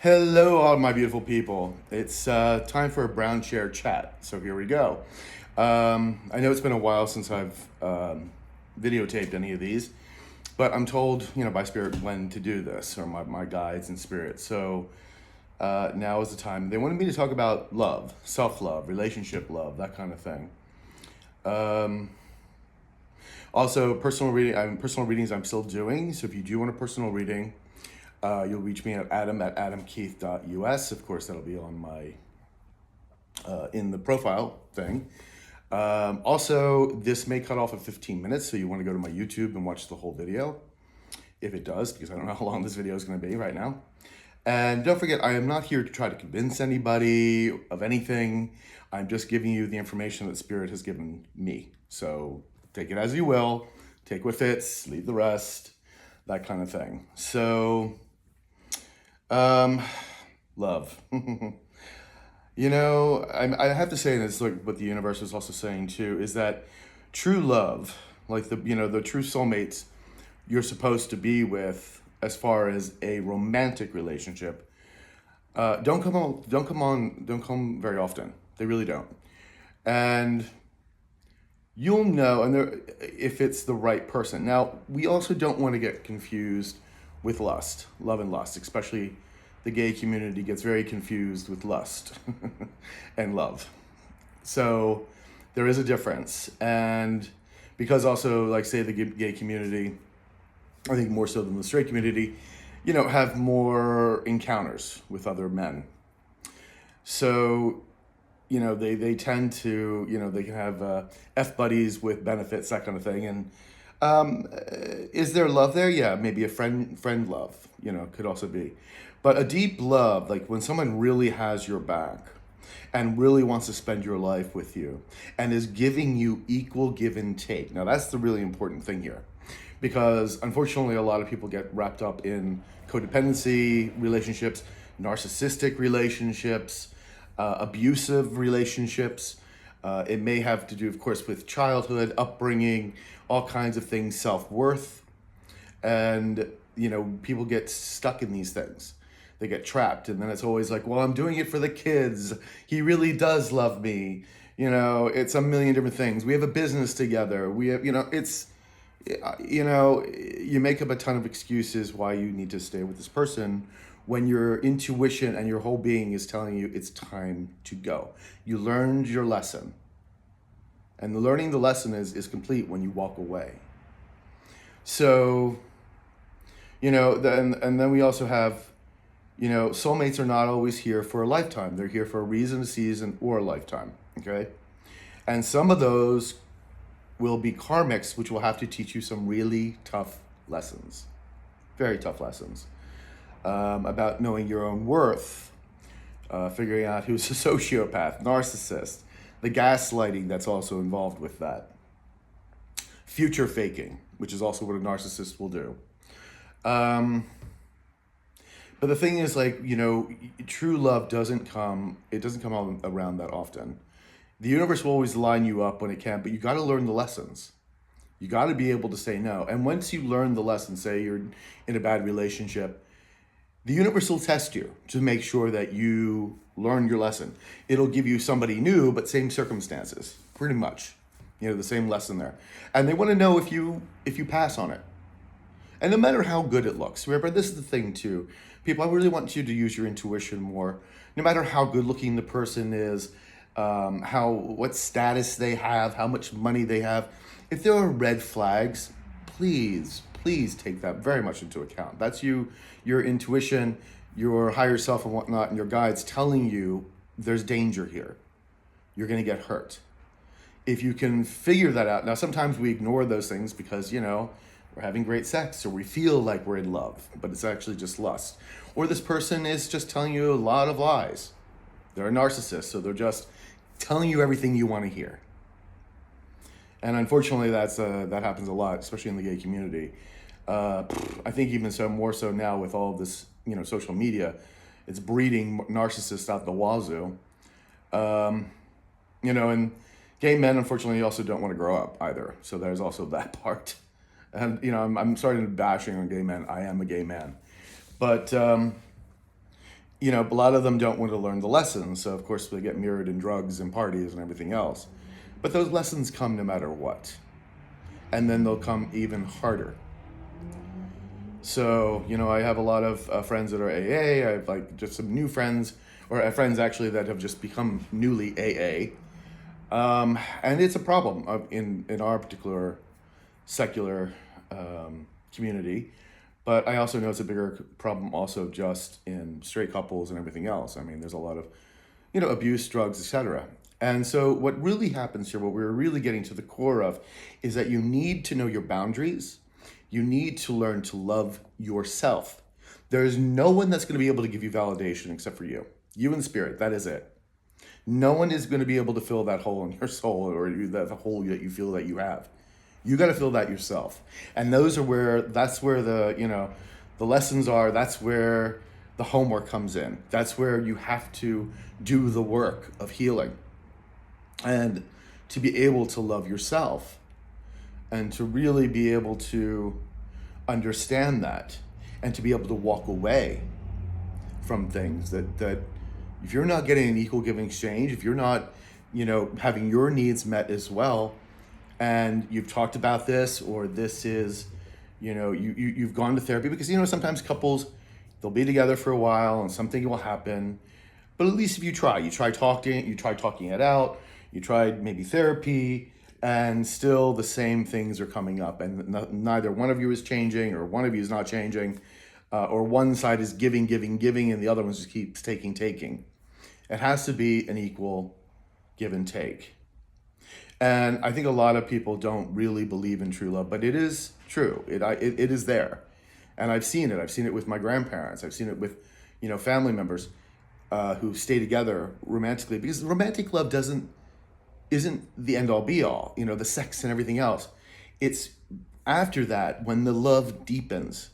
Hello, all my beautiful people. It's time for a brown chair chat. So here we go. I know it's been a while since I've videotaped any of these, but I'm told, by spirit when to do this, or my guides and spirit. So now is the time. They wanted me to talk about love, self-love, relationship love, that kind of thing. Also, personal readings I'm still doing. So if you do want a personal reading, you'll reach me at adam@adamkeith.us. Of course, that'll be on my in the profile thing. Also, this may cut off at 15 minutes, so you want to go to my YouTube and watch the whole video, if it does, because I don't know how long this video is going to be right now. And don't forget, I am not here to try to convince anybody of anything. I'm just giving you the information that Spirit has given me. So take it as you will, take what fits, leave the rest, that kind of thing. So, love. I have to say, and it's like what the universe is also saying too, is that true love, like the true soulmates you're supposed to be with, as far as a romantic relationship, don't come very often. They really don't, and you'll know, if it's the right person. Now, we also don't want to get confused with lust, love and lust, especially the gay community gets very confused with lust and love. So there is a difference. And because also, like, say, the gay community, I think more so than the straight community, have more encounters with other men. So, they tend to, they can have F buddies with benefits, that kind of thing. And is there love there? Yeah, maybe a friend love, could also be. But a deep love, like when someone really has your back and really wants to spend your life with you and is giving you equal give and take. Now, that's the really important thing here, because unfortunately, a lot of people get wrapped up in codependency relationships, narcissistic relationships, abusive relationships. It may have to do, of course, with childhood, upbringing, all kinds of things, self-worth. And, people get stuck in these things. They get trapped. And then it's always like, well, I'm doing it for the kids. He really does love me. It's a million different things. We have a business together. We have, you make up a ton of excuses why you need to stay with this person, when your intuition and your whole being is telling you it's time to go. You learned your lesson. And learning the lesson is complete when you walk away. So, then we also have, soulmates are not always here for a lifetime. They're here for a reason, a season, or a lifetime, okay? And some of those will be karmics, which will have to teach you some really tough lessons, very tough lessons, about knowing your own worth, figuring out who's a sociopath, narcissist, the gaslighting that's also involved with that, future faking, which is also what a narcissist will do. But the thing is, like, true love doesn't come around that often. The universe will always line you up when it can, but you got to learn the lessons. You got to be able to say no. And once you learn the lesson, say you're in a bad relationship, the universe will test you to make sure that you learn your lesson. It'll give you somebody new, but same circumstances, pretty much. The same lesson there. And they want to know if you pass on it. And no matter how good it looks, remember, this is the thing too. People, I really want you to use your intuition more. No matter how good looking the person is, what status they have, how much money they have. If there are red flags, please take that very much into account. That's your intuition, your higher self and whatnot, and your guides telling you there's danger here. You're going to get hurt. If you can figure that out. Now, sometimes we ignore those things because, we're having great sex, or we feel like we're in love, but it's actually just lust. Or this person is just telling you a lot of lies. They're a narcissist, so they're just telling you everything you want to hear. And unfortunately, that happens a lot, especially in the gay community. I think even more so now with all of this, social media, it's breeding narcissists out the wazoo. And gay men, unfortunately, also don't want to grow up either. So there's also that part. And, I'm starting to bashing on gay men. I am a gay man. But, a lot of them don't want to learn the lessons. So, of course, they get mirrored in drugs and parties and everything else. But those lessons come no matter what. And then they'll come even harder. So, I have a lot of friends that are AA. I have like just some new friends, or friends actually that have just become newly AA. And it's a problem in our particular secular community. But I also know it's a bigger problem also just in straight couples and everything else. I mean, there's a lot of, abuse, drugs, etc. And so what really happens here, what we're really getting to the core of, is that you need to know your boundaries. You need to learn to love yourself. There is no one that's going to be able to give you validation except for you. You and spirit, that is it. No one is going to be able to fill that hole in your soul, or that hole that you feel that you have. You got to fill that yourself. And that's where the lessons are. That's where the homework comes in. That's where you have to do the work of healing. And to be able to love yourself, and to really be able to understand that, and to be able to walk away from things that if you're not getting an equal giving exchange, if you're not, having your needs met as well, and you've talked about this, or this is, you've gone to therapy, because, sometimes couples, they'll be together for a while and something will happen. But at least if you try talking it out, you tried maybe therapy, and still the same things are coming up, and neither one of you is changing, or one of you is not changing, or one side is giving, and the other one just keeps taking. It has to be an equal give and take. And I think a lot of people don't really believe in true love, but it is true. It is there. And I've seen it. I've seen it with my grandparents. I've seen it with, family members who stay together romantically, because romantic love isn't the end all be all, the sex and everything else. It's after that, when the love deepens,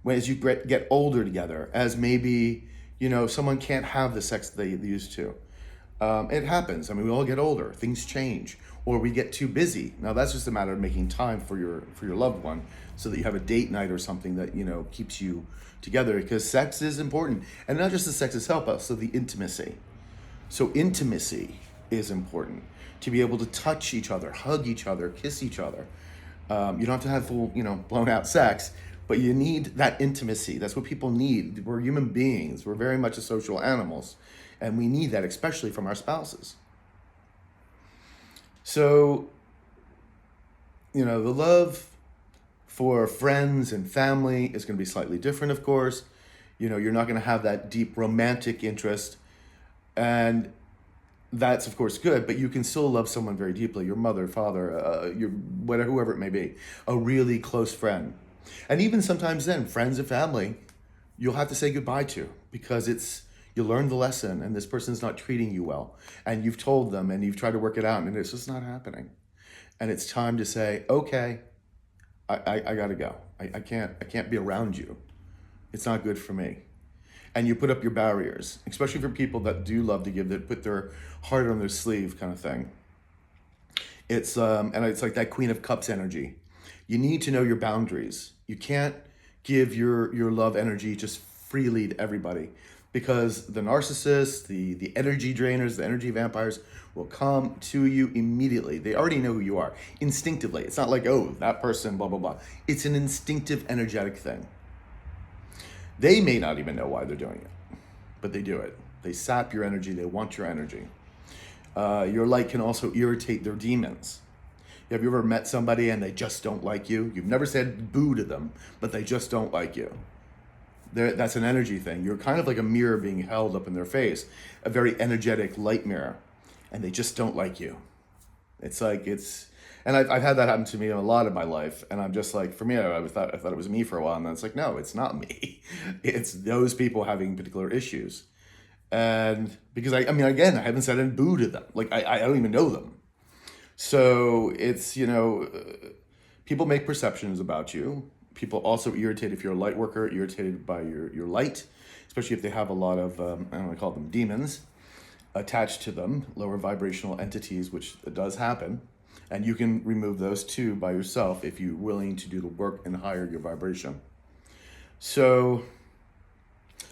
as you get older together, as maybe, someone can't have the sex that they used to. It happens. I mean, we all get older, things change, or we get too busy. Now that's just a matter of making time for your loved one, so that you have a date night or something that, keeps you together, because sex is important. And not just the sex itself, but also the intimacy. So intimacy is important. To be able to touch each other, hug each other, kiss each other. You don't have to have full, blown out sex, but you need that intimacy. That's what people need. We're human beings. We're very much a social animals, and we need that, especially from our spouses. So, the love for friends and family is going to be slightly different, of course. You're not going to have that deep romantic interest, and that's of course good, but you can still love someone very deeply, your mother, father, whoever it may be, a really close friend. And even sometimes then, friends and family, you'll have to say goodbye to, because you learned the lesson, and this person's not treating you well, and you've told them, and you've tried to work it out, and it's just not happening. And it's time to say, okay, I gotta go. I can't be around you. It's not good for me. And you put up your barriers, especially for people that do love to give, that put their heart on their sleeve kind of thing. It's like that Queen of Cups energy. You need to know your boundaries. You can't give your love energy just freely to everybody, because the narcissists, the energy drainers, the energy vampires will come to you immediately. They already know who you are instinctively. It's not like, oh, that person, blah, blah, blah. It's an instinctive, energetic thing. They may not even know why they're doing it, but they do it. They sap your energy. They want your energy. Your light can also irritate their demons. Have you ever met somebody and they just don't like you? You've never said boo to them, but they just don't like you. That's an energy thing. You're kind of like a mirror being held up in their face, a very energetic light mirror, and they just don't like you. And I've had that happen to me a lot in my life, and I'm just like, for me, I thought it was me for a while, and then it's like, no, it's not me. It's those people having particular issues. And because I haven't said any boo to them. Like, I don't even know them. So it's, people make perceptions about you. People also irritate, if you're a light worker, irritated by your light, especially if they have a lot of, I call them demons, attached to them, lower vibrational entities, which does happen. And you can remove those too by yourself if you're willing to do the work and higher your vibration. So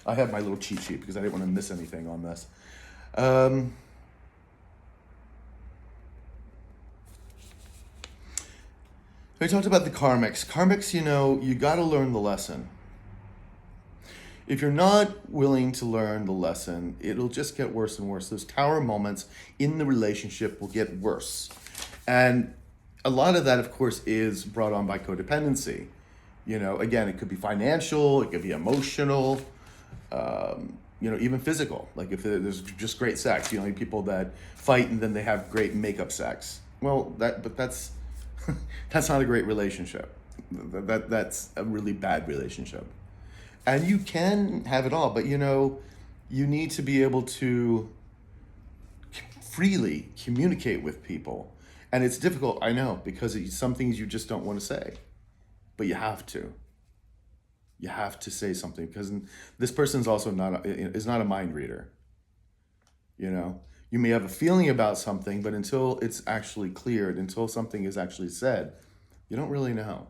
I have my little cheat sheet because I didn't want to miss anything on this. Um, we talked about the karmics. Karmics, you got to learn the lesson. If you're not willing to learn the lesson, it'll just get worse and worse. Those tower moments in the relationship will get worse. And a lot of that, of course, is brought on by codependency. Again, it could be financial, it could be emotional, even physical. Like if there's just great sex, people that fight and then they have great makeup sex. Well, that's that's not a great relationship. That's a really bad relationship. And you can have it all, but you need to be able to freely communicate with people. And it's difficult, I know, because some things you just don't want to say, but you have to. You have to say something because this person's also is not a mind reader. You may have a feeling about something, but until it's actually cleared, until something is actually said, you don't really know.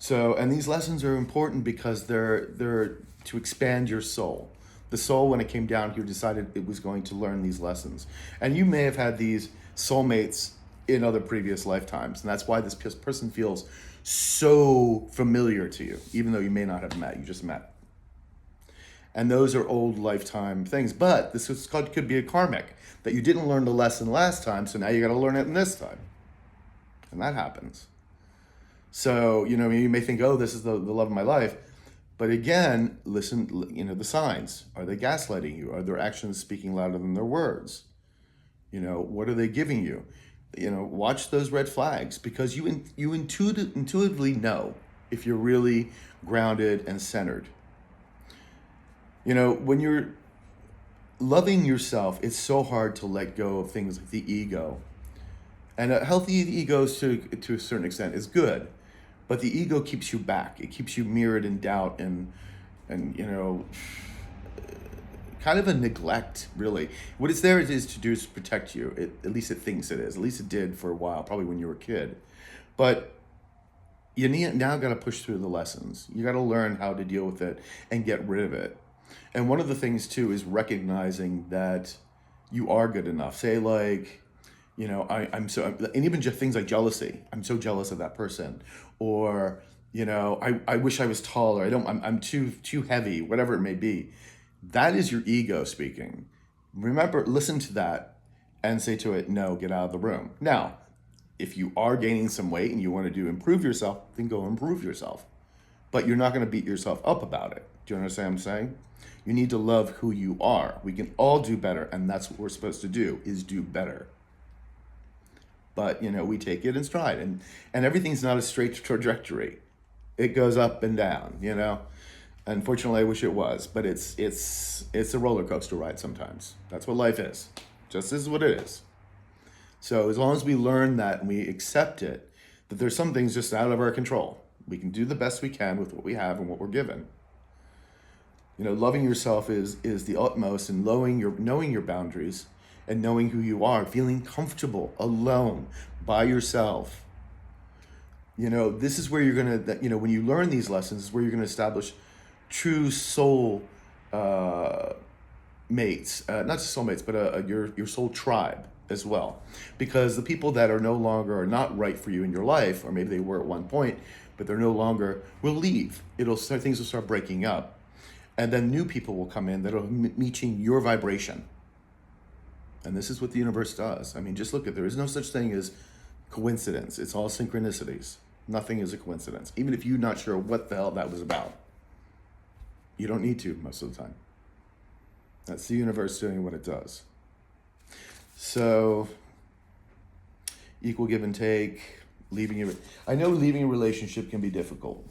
So, and these lessons are important because they're to expand your soul. The soul, when it came down here, decided it was going to learn these lessons. And you may have had these soulmates in other previous lifetimes. And that's why this person feels so familiar to you, even though you may not have met, you just met. And those are old lifetime things. But could be a karmic, that you didn't learn the lesson last time, so now you got to learn it in this time. And that happens. So, you may think, oh, this is the love of my life. But again, listen, the signs. Are they gaslighting you? Are their actions speaking louder than their words? What are they giving you? Watch those red flags because you intuitively know if you're really grounded and centered. When you're loving yourself, it's so hard to let go of things like the ego. And a healthy ego to a certain extent is good. But the ego keeps you back. It keeps you mirrored in doubt and kind of a neglect, really. What it's there is to do is protect you. At least it thinks it is. At least it did for a while, probably when you were a kid. But you now got to push through the lessons. You got to learn how to deal with it and get rid of it. And one of the things, too, is recognizing that you are good enough. Say, like, and even just things like jealousy. I'm so jealous of that person. Or, I wish I was taller. I'm too heavy, whatever it may be. That is your ego speaking. Remember, listen to that and say to it, no, get out of the room. Now, if you are gaining some weight and you want to improve yourself, then go improve yourself. But you're not going to beat yourself up about it. Do you understand what I'm saying? You need to love who you are. We can all do better, and that's what we're supposed to do, is do better. But, we take it in stride, and everything's not a straight trajectory. It goes up and down, Unfortunately, I wish it was, but it's a roller coaster ride sometimes. That's what life is. Just is what it is. So as long as we learn that and we accept it, that there's some things just out of our control. We can do the best we can with what we have and what we're given. Loving yourself is the utmost, and knowing your boundaries and knowing who you are, feeling comfortable alone by yourself. This is where you're going to, when you learn these lessons, is where you're going to establish true soul mates, not just soulmates, but your soul tribe as well. Because the people that are no longer are not right for you in your life, or maybe they were at one point, but they're no longer, will leave. Things will start breaking up. And then new people will come in that are meeting your vibration. And this is what the universe does. I mean, just look there is no such thing as coincidence. It's all synchronicities. Nothing is a coincidence. Even if you're not sure what the hell that was about. You don't need to most of the time. That's the universe doing what it does. So, equal give and take, I know leaving a relationship can be difficult.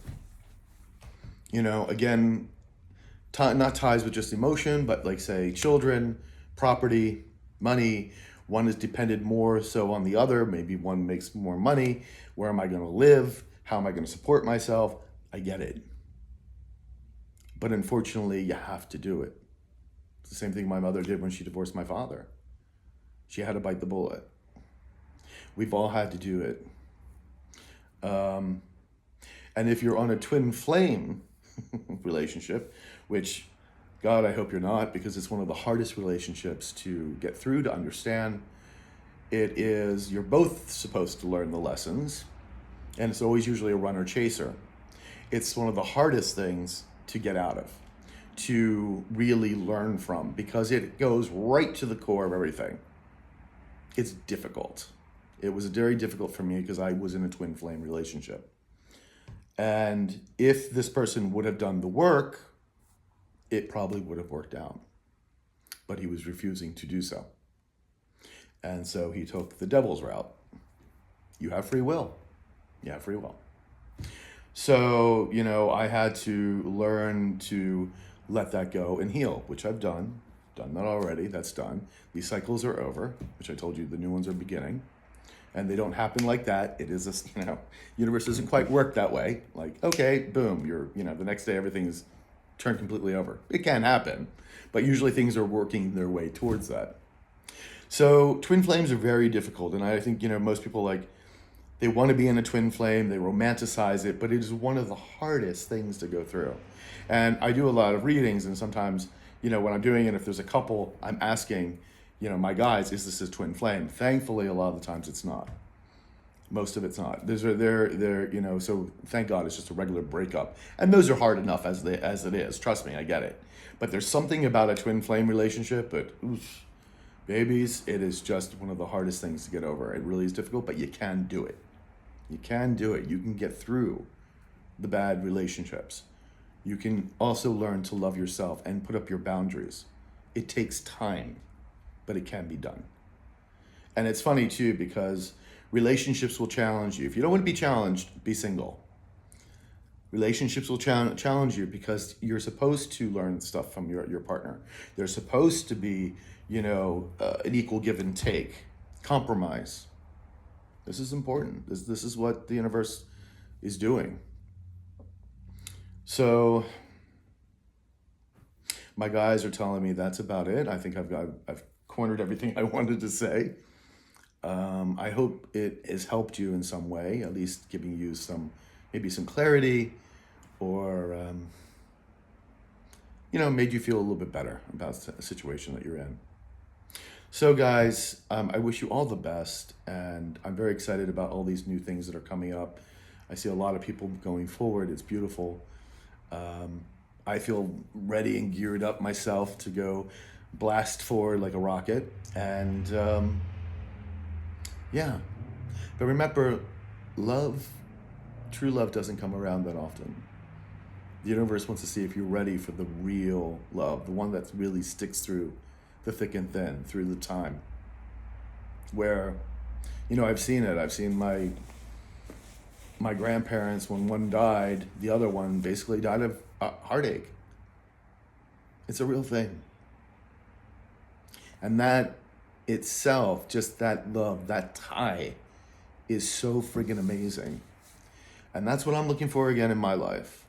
Again, not ties with just emotion, but like say children, property, money. One is dependent more so on the other. Maybe one makes more money. Where am I going to live? How am I going to support myself? I get it. But unfortunately, you have to do it. It's the same thing my mother did when she divorced my father. She had to bite the bullet. We've all had to do it. And if you're on a twin flame, relationship, which, God, I hope you're not, because it's one of the hardest relationships to get through, to understand. It is, you're both supposed to learn the lessons, and it's always usually a runner chaser. It's one of the hardest things to get out of, to really learn from, because it goes right to the core of everything. It's difficult. It was very difficult for me because I was in a twin flame relationship. And if this person would have done the work, it probably would have worked out. But he was refusing to do so. And so he took the devil's route. You have free will. You have free will. So, I had to learn to let that go and heal, which I've done. Done that already. That's done. These cycles are over, which I told you the new ones are beginning. And they don't happen like that. It is universe doesn't quite work that way. Like, okay, boom, the next day everything's turned completely over. It can happen, but usually things are working their way towards that. So twin flames are very difficult. And I think, most people they want to be in a twin flame, they romanticize it, but it is one of the hardest things to go through. And I do a lot of readings, and sometimes, when I'm doing it, if there's a couple, I'm asking, my guys, is this a twin flame? Thankfully, a lot of the times it's not. Most of it's not. So thank God it's just a regular breakup. And those are hard enough as it is. Trust me, I get it. But there's something about a twin flame relationship, but babies, it is just one of the hardest things to get over. It really is difficult, but you can do it. You can do it. You can get through the bad relationships. You can also learn to love yourself and put up your boundaries. It takes time, but it can be done. And it's funny too, because relationships will challenge you. If you don't want to be challenged, be single. Relationships will challenge you because you're supposed to learn stuff from your partner. There's supposed to be, an equal give and take, compromise. This is important. This is what the universe is doing. So my guys are telling me that's about it. I think I've cornered everything I wanted to say. I hope it has helped you in some way, at least giving you maybe some clarity, or made you feel a little bit better about the situation that you're in. So guys, I wish you all the best, and I'm very excited about all these new things that are coming up. I see a lot of people going forward. It's beautiful. I feel ready and geared up myself to go blast forward like a rocket. And but remember, true love doesn't come around that often. The universe wants to see if you're ready for the real love, the one that really sticks through the thick and thin, through the time. Where, I've seen it. I've seen my grandparents, when one died, the other one basically died of heartache. It's a real thing. And that itself, just that love, that tie, is so friggin' amazing. And that's what I'm looking for again in my life.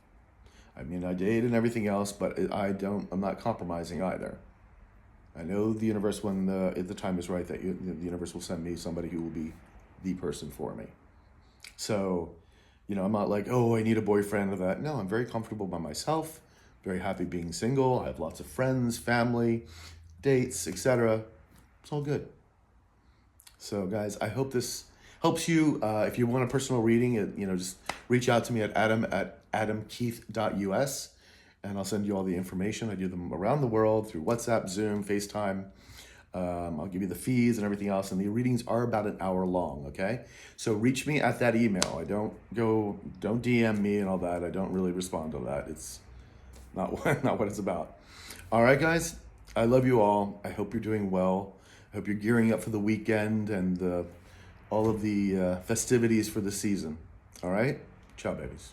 I mean, I date and everything else, but I'm not compromising either. I know the universe, when the time is right, that the universe will send me somebody who will be the person for me. So, I'm not like, oh, I need a boyfriend or that. No, I'm very comfortable by myself, very happy being single. I have lots of friends, family, dates, etc. It's all good. So guys, I hope this helps you. If you want a personal reading, just reach out to me at adamkeith.us, and I'll send you all the information. I do them around the world through WhatsApp, Zoom, FaceTime. I'll give you the fees and everything else, and the readings are about an hour long, okay? So reach me at that email. Don't DM me and all that. I don't really respond to that. It's not what it's about. All right, guys, I love you all. I hope you're doing well. I hope you're gearing up for the weekend and all of the festivities for the season. All right? Ciao, babies.